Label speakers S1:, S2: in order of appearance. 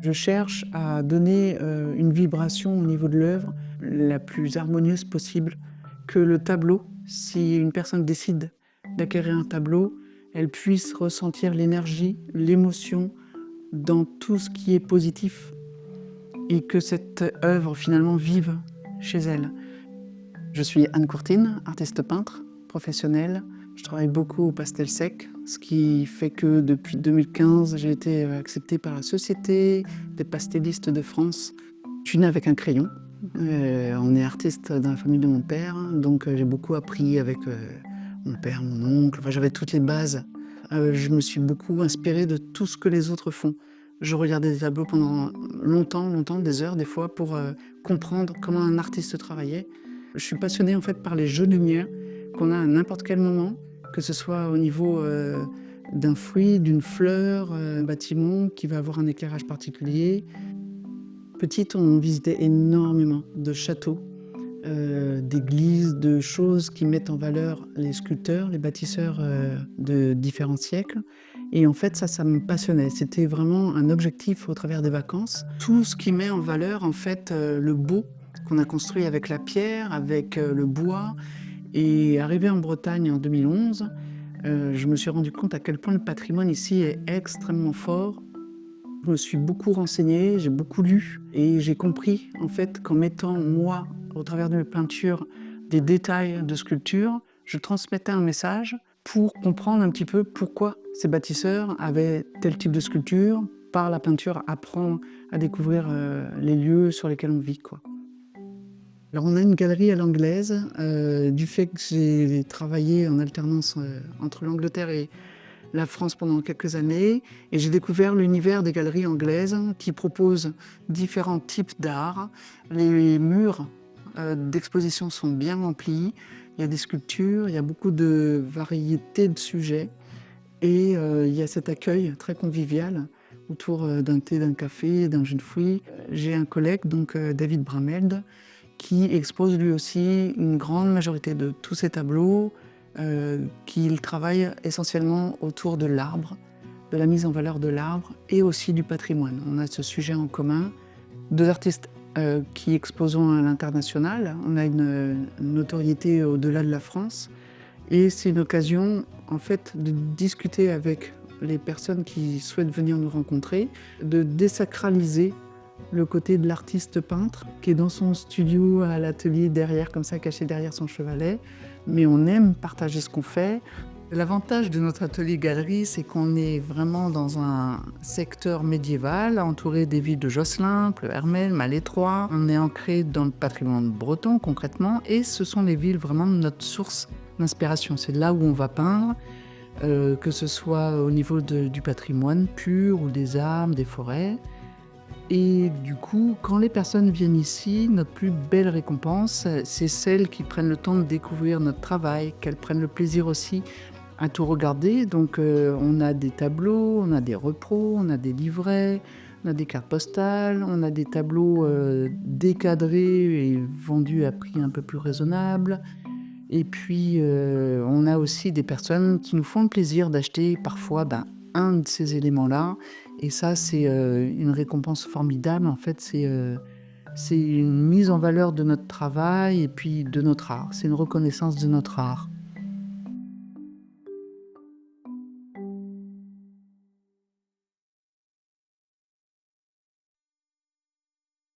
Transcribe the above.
S1: Je cherche à donner une vibration au niveau de l'œuvre la plus harmonieuse possible, que le tableau, si une personne décide d'acquérir un tableau, elle puisse ressentir l'énergie, l'émotion dans tout ce qui est positif et que cette œuvre finalement vive chez elle. Je suis Anne Courtine, artiste peintre, professionnelle. Je travaille beaucoup au pastel sec, ce qui fait que depuis 2015, j'ai été acceptée par la Société des pastellistes de France. Je suis née avec un crayon. On est artiste dans la famille de mon père, donc j'ai beaucoup appris avec mon père, mon oncle. Enfin, j'avais toutes les bases. Je me suis beaucoup inspirée de tout ce que les autres font. Je regardais des tableaux pendant longtemps, des heures des fois, pour comprendre comment un artiste travaillait. Je suis passionnée en fait par les jeux de lumière qu'on a à n'importe quel moment, que ce soit au niveau d'un fruit, d'une fleur, un bâtiment qui va avoir un éclairage particulier. Petite, on visitait énormément de châteaux, d'églises, de choses qui mettent en valeur les sculpteurs, les bâtisseurs de différents siècles. Et en fait, ça me passionnait. C'était vraiment un objectif au travers des vacances. Tout ce qui met en valeur, en fait, le beau qu'on a construit avec la pierre, avec le bois. Et arrivé en Bretagne en 2011, je me suis rendu compte à quel point le patrimoine ici est extrêmement fort. Je me suis beaucoup renseignée, j'ai beaucoup lu et j'ai compris en fait qu'en mettant moi, au travers de mes peintures, des détails de sculpture, je transmettais un message pour comprendre un petit peu pourquoi ces bâtisseurs avaient tel type de sculpture. Par la peinture, apprendre à découvrir les lieux sur lesquels on vit, quoi. Alors on a une galerie à l'anglaise, du fait que j'ai travaillé en alternance entre l'Angleterre et la France pendant quelques années, et j'ai découvert l'univers des galeries anglaises qui proposent différents types d'art. Les murs d'exposition sont bien remplis, il y a des sculptures, il y a beaucoup de variétés de sujets, et il y a cet accueil très convivial autour d'un thé, d'un café, d'un jus de fruits. J'ai un collègue, donc David Brameld, qui expose lui aussi une grande majorité de tous ses tableaux, qu'il travaille essentiellement autour de l'arbre, de la mise en valeur de l'arbre et aussi du patrimoine. On a ce sujet en commun. Deux artistes qui exposons à l'international. On a une notoriété au-delà de la France. Et c'est une occasion, en fait, de discuter avec les personnes qui souhaitent venir nous rencontrer, de désacraliser le côté de l'artiste peintre qui est dans son studio à l'atelier derrière, comme ça, caché derrière son chevalet. Mais on aime partager ce qu'on fait. L'avantage de notre atelier-galerie, c'est qu'on est vraiment dans un secteur médiéval, entouré des villes de Josselin, Pleuhermel, Malétroit. On est ancré dans le patrimoine breton, concrètement, et ce sont les villes vraiment notre source d'inspiration. C'est là où on va peindre, que ce soit au niveau du patrimoine pur ou des arbres, des forêts. Et du coup, quand les personnes viennent ici, notre plus belle récompense, c'est celles qui prennent le temps de découvrir notre travail, qu'elles prennent le plaisir aussi à tout regarder. Donc on a des tableaux, on a des repros, on a des livrets, on a des cartes postales, on a des tableaux décadrés et vendus à prix un peu plus raisonnable. Et puis on a aussi des personnes qui nous font le plaisir d'acheter parfois un de ces éléments-là. Et ça, c'est une récompense formidable. En fait, c'est une mise en valeur de notre travail et puis de notre art. C'est une reconnaissance de notre art.